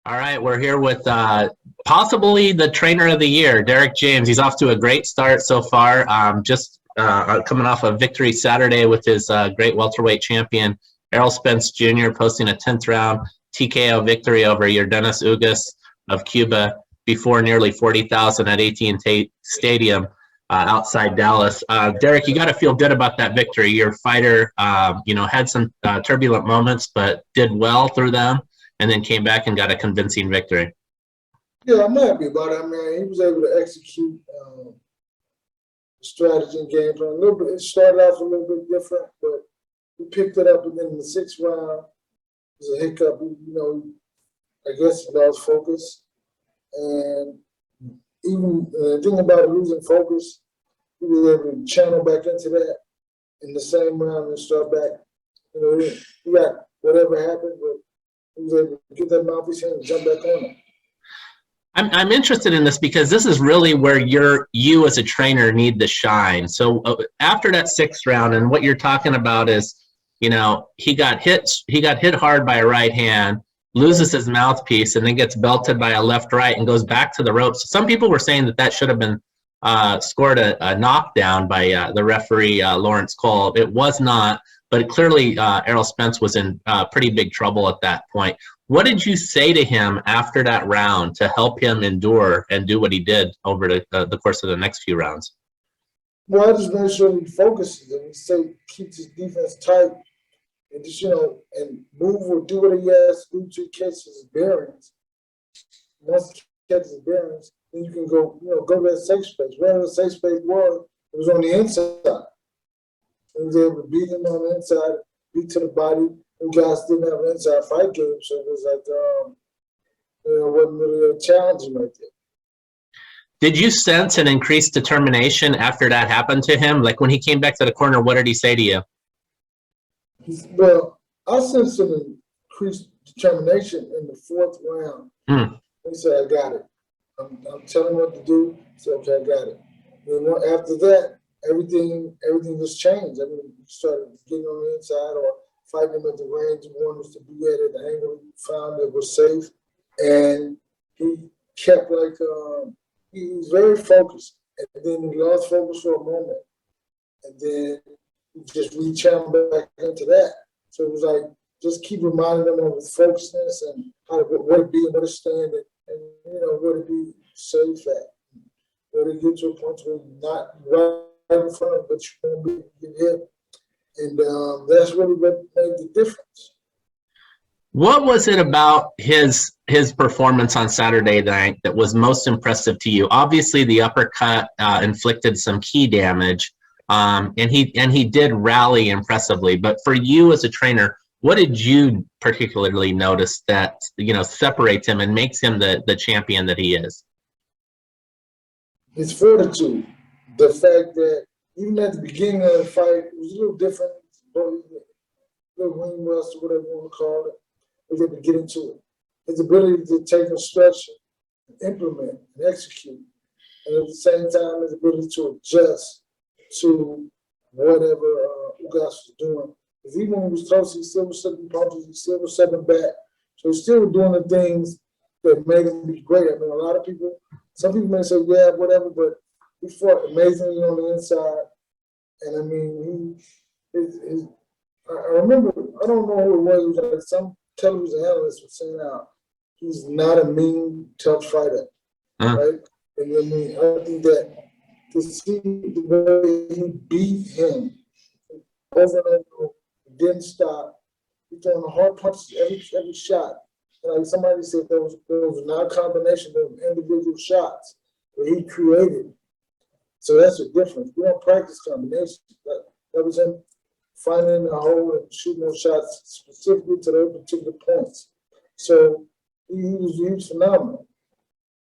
All right, we're here with possibly the trainer of the year, Derrick James. He's off to a great start so far. Just coming off a victory Saturday with his great welterweight champion, Errol Spence Jr., posting a 10th round TKO victory over Yordenis Ugas of Cuba before nearly 40,000 at AT&T Stadium outside Dallas. Derrick, you got to feel good about that victory. Your fighter, had some turbulent moments, but did well through them, and then came back and got a convincing victory. Yeah, I'm happy about it. I mean, he was able to execute the strategy and game plan. A little bit. It started off a little bit different, but we picked it up, and then in the 6th round, it was a hiccup. I guess he lost focus, and even the thing about losing focus, he was able to channel back into that in the same round and start back. He got whatever happened, but he was able to get that mouthpiece in and jump back on it. I'm interested in this because this is really where you as a trainer need to shine. So after that 6th round, and what you're talking about is, he got hit hard by a right hand, loses his mouthpiece, and then gets belted by a left-right and goes back to the ropes. Some people were saying that should have been scored a knockdown by the referee, Lawrence Cole. It was not, but clearly Errol Spence was in pretty big trouble at that point. What did you say to him after that round to help him endure and do what he did over the course of the next few rounds? Well, I just made sure he focuses and keeps his defense tight and just, and move or do what he has to do to catch his bearings. Once he catches his bearings, then you can go to that safe space. Wherever the safe space was, it was on the inside. He was able to beat him on the inside, beat to the body. And guys didn't have an inside fight game, so it was like, it wasn't really challenging right there. Did you sense an increased determination after that happened to him? Like when he came back to the corner, what did he say to you? Well, I sensed some increased determination in the 4th round. He said, I got it. I'm telling him what to do. He said, okay, I got it. And after that, everything just changed. I mean, he started getting on the inside or fighting him at the range he wanted us to be at the angle he found that was safe. And he kept he was very focused. And then he lost focus for a moment. And then he just rechanneled back into that. So it was like, just keep reminding them of his focusedness and where to be and where to stand and where to be safe at. Where to get to a point where you're not right in front of, but you're going to get hit. And that's really what made the difference. What was it about his performance on Saturday night that was most impressive to you? Obviously, the uppercut inflicted some key damage, and he did rally impressively. But for you as a trainer, what did you particularly notice that separates him and makes him the champion that he is? His fortitude, the fact that even at the beginning of the fight, it was a little different, little ring rust or whatever you want to call it. He was able to get into it. His ability to take instruction, and implement, and execute, and at the same time, his ability to adjust to whatever Ugas was doing. Because even when he was close, he still was slipping punches, he still was stepping back. So he still was doing the things that made him be great. I mean, a lot of people, some people may say, yeah, whatever, but he fought amazingly on the inside. And I mean, I remember, I don't know who it was like some television analyst was saying he's not a mean, tough fighter, right? And I mean, I think that to see the way he beat him over and over, didn't stop, he throwing hard punches every shot. And like somebody said, there was not a combination of individual shots that he created. So that's the difference. We don't practice combinations. That was him finding a hole and shooting those shots specifically to those particular points. So he was phenomenal.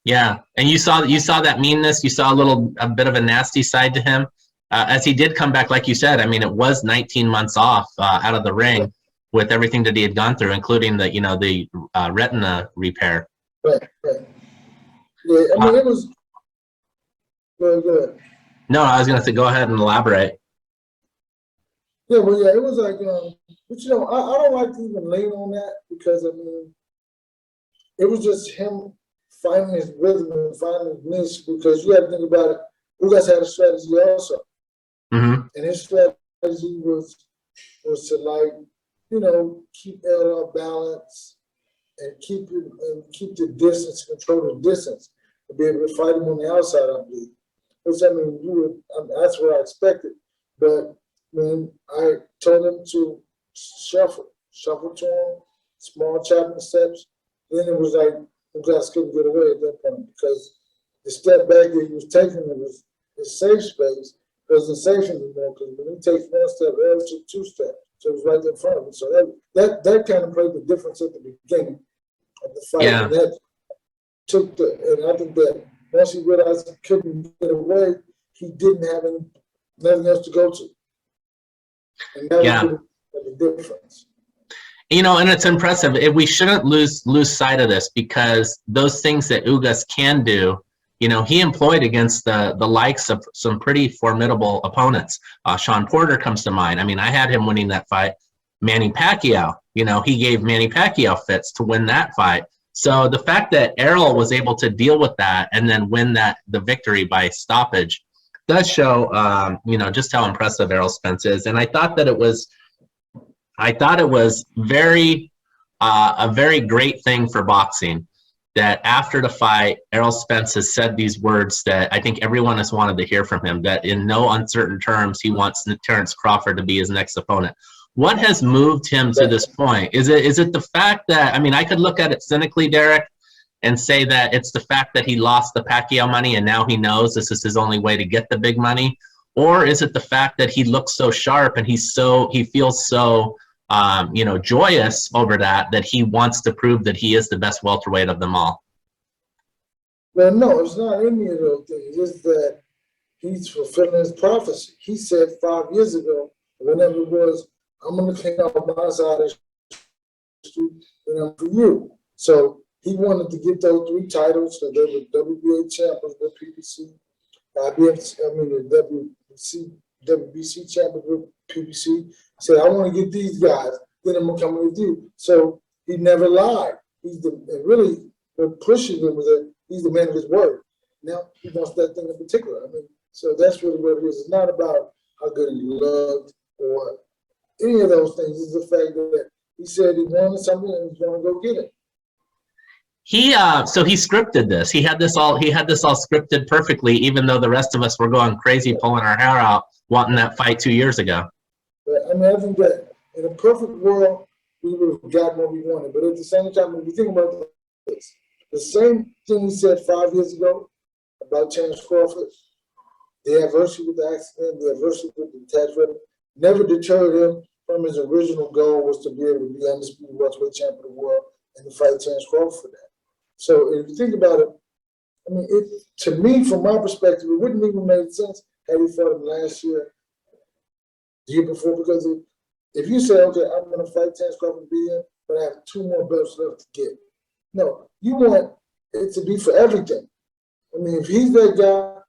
Yeah, and you saw that meanness. You saw a bit of a nasty side to him, as he did come back, like you said. I mean, it was 19 months off out of the ring with everything that he had gone through, including the retina repair. Right. Yeah, I mean, it was. Go ahead. No, I was going to say, go ahead and elaborate. Yeah, well, yeah, it was like, but I don't like to even lean on that because I mean, it was just him finding his rhythm and finding his niche, because you have to think about it. Ugas had a strategy also, and his strategy was to, like, you know, keep Errol off balance and keep the distance, control the distance, to be able to fight him on the outside, I believe. Which, I mean, that's what I expected. But when I told him to shuffle to him, small chopping steps, then it was like Ugas couldn't get away at that point, because the step back that he was taking, it was his safe space, wasn't safe anymore, because when he takes one step, Errol took two steps. So it was right in front of him. So that kind of played the difference at the beginning of the fight. Yeah. And that took and I think that once he realized he couldn't get away, he didn't have nothing else to go to. And that was really the difference. You know, and it's impressive. We shouldn't lose sight of this, because those things that Ugas can do, you know, he employed against the likes of some pretty formidable opponents. Sean Porter comes to mind. I mean, I had him winning that fight. Manny Pacquiao, you know, he gave Manny Pacquiao fits to win that fight. So the fact that Errol was able to deal with that and then win the victory by stoppage does show, you know, just how impressive Errol Spence is. And I thought it was very a very great thing for boxing that after the fight, Errol Spence has said these words that I think everyone has wanted to hear from him, that in no uncertain terms he wants Terence Crawford to be his next opponent. What has moved him to this point? Is it the fact that, I mean, I could look at it cynically, Derrick, and say that it's the fact that he lost the Pacquiao money and now he knows this is his only way to get the big money? Or is it the fact that he looks so sharp and he feels so you know, joyous over that he wants to prove that he is the best welterweight of them all? Well, no, it's not any of those things. It's that he's fulfilling his prophecy. He said 5 years ago, whenever it was, I'm going to clean up my side of the street, and I'm for you. So he wanted to get those 3 titles. So they were WBA champions with PBC, the WBC champions with PBC. Said, I want to get these guys, then I'm going to come with you. So he never lied. And really, what pushes him was that he's the man of his word. Now he wants that thing in particular. I mean, so that's really what it is. It's not about how good he looked or any of those things. It's the fact that he said he wanted something and he's going to go get it. So he scripted this. He had this all scripted perfectly, even though the rest of us were going crazy, pulling our hair out, wanting that fight 2 years ago. But I mean, I think that in a perfect world, we would have gotten what we wanted. But at the same time, when you think about this, the same thing he said 5 years ago about Terence Crawford, the adversity with the accident, the adversity with the tax revenue, never deterred him from his original goal, was to be able to be undisputed welterweight champion of the world and to fight Terence Crawford for that. So if you think about it, I mean, to me, from my perspective, it wouldn't even make sense had he fought him last year, the year before, because if you say, okay, I'm going to fight Terence Crawford and beat him, but I have 2 more belts left to get. No, you want it to be for everything. I mean, if he's that guy,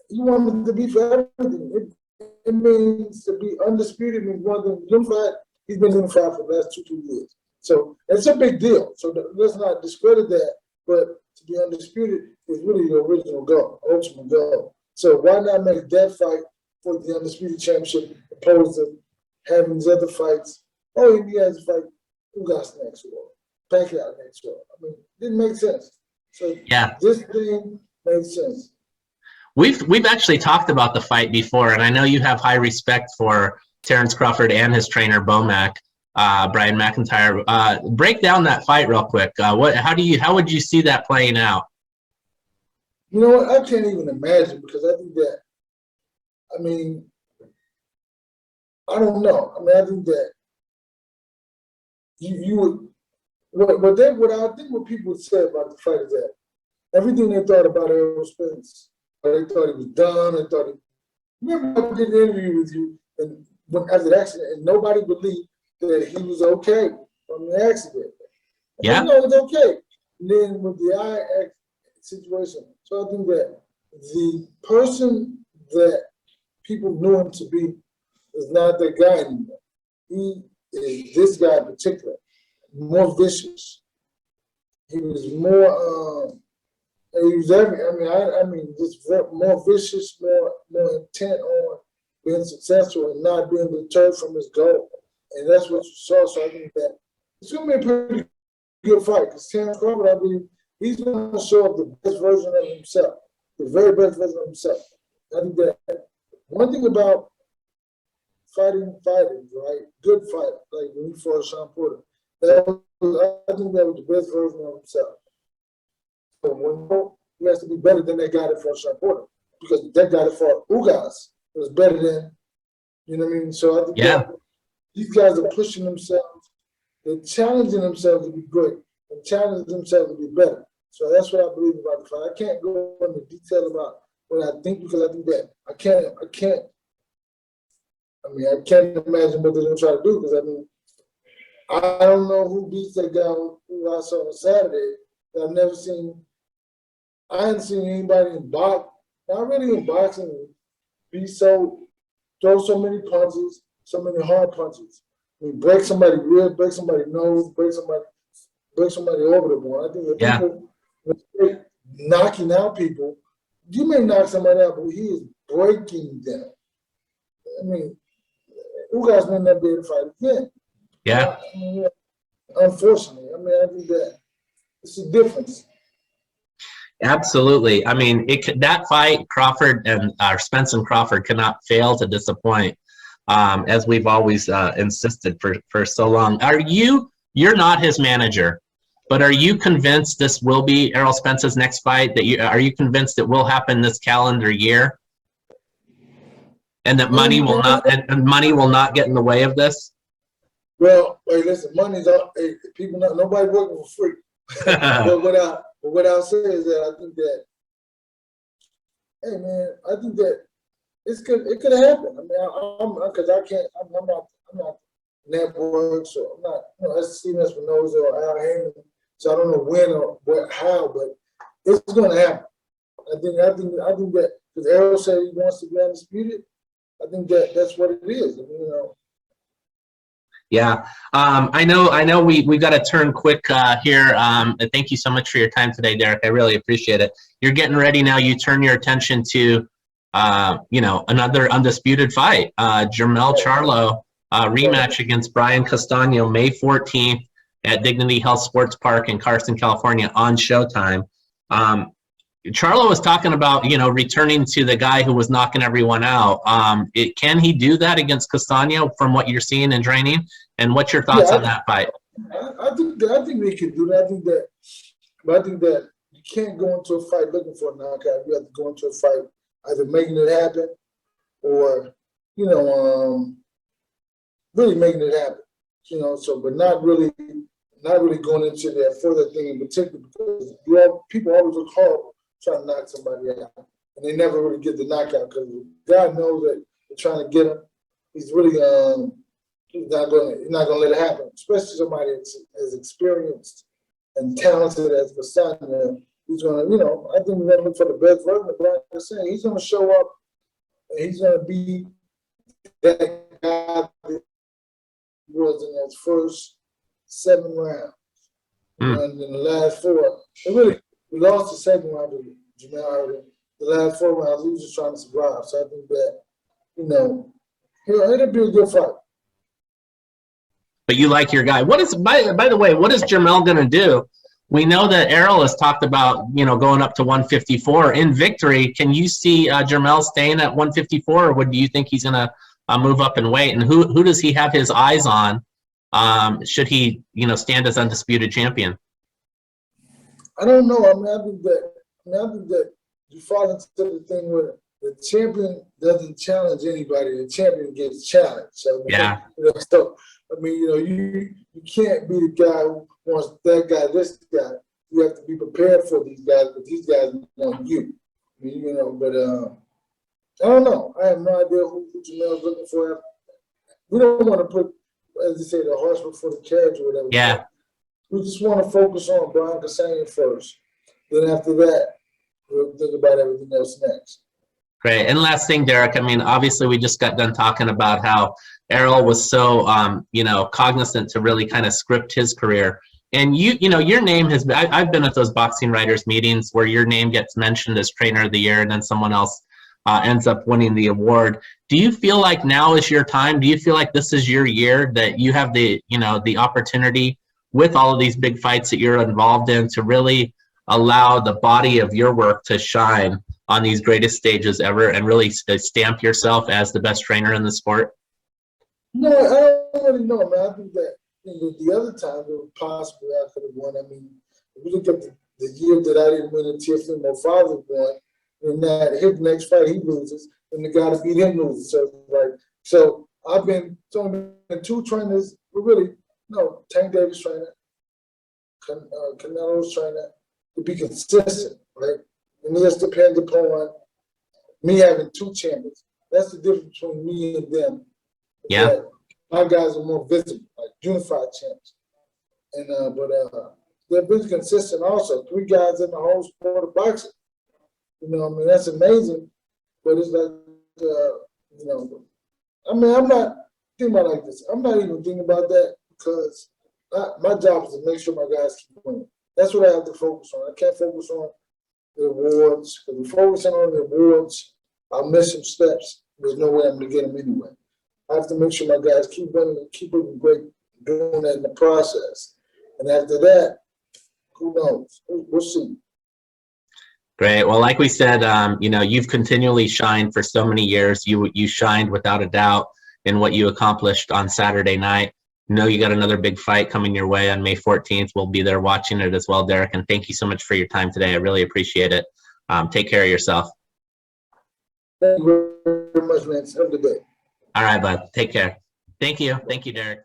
you want him to be for everything. It means to be undisputed means one thing. Unified, he's been unified for the last 2 years. So it's a big deal. So let's not discredit that. But to be undisputed is really the original goal, ultimate goal. So why not make that fight for the undisputed championship opposed to having these other fights? Oh, he has to fight Ugas next or Pacquiao next or. I mean, it didn't make sense. So yeah, this thing made sense. We've actually talked about the fight before, and I know you have high respect for Terence Crawford and his trainer Bomac, Brian McIntyre. Break down that fight real quick. How would you see that playing out? You know what? I can't even imagine, because I think that, I mean, I don't know. I mean, I think that you would. What people would say about the fight is that everything they thought about Errol Spence, they thought he was done. They thought remember I did an interview with you, and after the accident, and nobody believed that he was okay from the accident. Yeah, no, it was okay. And then with the eye situation, so I think that the person that people knew him to be is not that guy anymore. He is this guy in particular, more vicious, He was more. He was every. I mean, just more vicious, more intent on being successful and not being deterred from his goal. And that's what you saw. So I think that it's going to be a pretty good fight because Terence Crawford, I believe, he's going to show up the best version of himself, the very best version of himself. I think that one thing about fighting fighters, right? Good fight, like when he fought Sean Porter, I think that was the best version of himself. So when he has to be better than that guy that fought Sean Porter because that guy that fought Ugas was better than, you know what I mean? So I think that these guys are pushing themselves, they're challenging themselves to be great and challenging themselves to be better. So that's what I believe about the fight. I can't go into detail about what I think because I think that I can't imagine what they're going to try to do because, I mean, I don't know who beats that guy who I saw on Saturday. I've never seen. I hadn't seen anybody in boxing, not really in boxing, throw so many punches, so many hard punches. I mean, break somebody's rib, break somebody's nose, break somebody over the board. I think that people, when knocking out people, you may knock somebody out, but he is breaking them. I mean, who guys may not be able to fight again? Yeah. I mean, unfortunately, I mean, I think that it's a difference. Absolutely. I mean, that fight, Crawford and Spence and Crawford cannot fail to disappoint, as we've always insisted for so long. You're not his manager, but are you convinced this will be Errol Spence's next fight? Are you convinced it will happen this calendar year, and that money will not get in the way of this? Well, hey, listen, money's all. Hey, people, nobody working for free. But what I'll say is that I think that, hey man, I think that it could happen. I mean, because I'm not network, so I'm not, Steven Espinosa or Al Heyman, so I don't know when or how, but it's going to happen. I think that because Errol said he wants to be undisputed, I think that's what it is. I mean, Yeah, I know. We got to turn quick here. Thank you so much for your time today, Derrick. I really appreciate it. You're getting ready now. You turn your attention to, another undisputed fight. Jermell Charlo rematch against Brian Castano, May 14th at Dignity Health Sports Park in Carson, California, on Showtime. Charlo was talking about, returning to the guy who was knocking everyone out. Can he do that against Castano from what you're seeing in training? And what's your thoughts on that fight? I think they can do that. I think that you can't go into a fight looking for a knockout. You have to go into a fight either making it happen or, really making it happen. But not really going into that further thing in particular because people always look horrible trying to knock somebody out, and they never really get the knockout because God knows that they're trying to get him. He's really he's not going to let it happen, especially somebody as experienced and talented as Castano. He's going to, I think we're going to look for the best version of Brian Castano. He's going to show up and he's going to be that guy that was in those first 7 rounds. And in the last 4, we lost the second round to Jermell Harden. The last 4 rounds, he was just trying to survive. So I think that, it'll be a good fight. But you like your guy. What is, by the way, what is Jermell going to do? We know that Errol has talked about, going up to 154 in victory. Can you see Jermell staying at 154, or do you think he's going to move up in weight? And who does he have his eyes on? Should he, stand as undisputed champion? I don't know. I think that you fall into the thing where the champion doesn't challenge anybody. The champion gets challenged. So yeah. You can't be the guy who wants that guy, this guy. You have to be prepared for these guys, but these guys want you. But I don't know. I have no idea who Jermell's looking for. We don't want to put, as they say, the horse before the carriage or whatever. Yeah. We just want to focus on Brian Castano first. Then after that, we'll think about everything else next. Great. And last thing, Derrick, obviously we just got done talking about how Errol was so, cognizant to really kind of script his career. And you know, your name has been, I've been at those boxing writers meetings where your name gets mentioned as trainer of the year and then someone else ends up winning the award. Do you feel like now is your time? Do you feel like this is your year, that you have the, you know, the opportunity with all of these big fights that you're involved in to really allow the body of your work to shine on these greatest stages ever and really stamp yourself as the best trainer in the sport? No, I don't really know, man. I think that the other time that possibly I could have won. I mean, if you look at the year that I didn't win until my father won, and that his next fight he loses, and the guy to beat him loses. So like, so I've been only been two trainers, but really no, Tank Davis trainer, Canelo's trainer, to be consistent, right? And this depends upon me having two champions. That's the difference between me and them. Yeah. That my guys are more visible, like unified champs. And they're very consistent also. Three guys in the whole sport of boxing. You know, I mean, that's amazing. But it's like, you know, I mean, I'm not thinking about it like this. I'm not even thinking about that because my job is to make sure my guys keep winning. That's what I have to focus on. I can't focus on the awards. If we focus on the awards, I'll miss some steps. There's no way I'm going to get them anyway. I have to make sure my guys keep winning and keep looking great, doing that in the process. And after that, who knows? We'll see. Great. Well, like we said, you know, you've continually shined for so many years. You shined without a doubt in what you accomplished on Saturday night. You know, you got another big fight coming your way on May 14th. We'll be there watching it as well, Derrick. And thank you so much for your time today. I really appreciate it. Take care of yourself. Thank you very much, man. Have a good day. All right, bud. Take care. Thank you. Thank you, Derrick.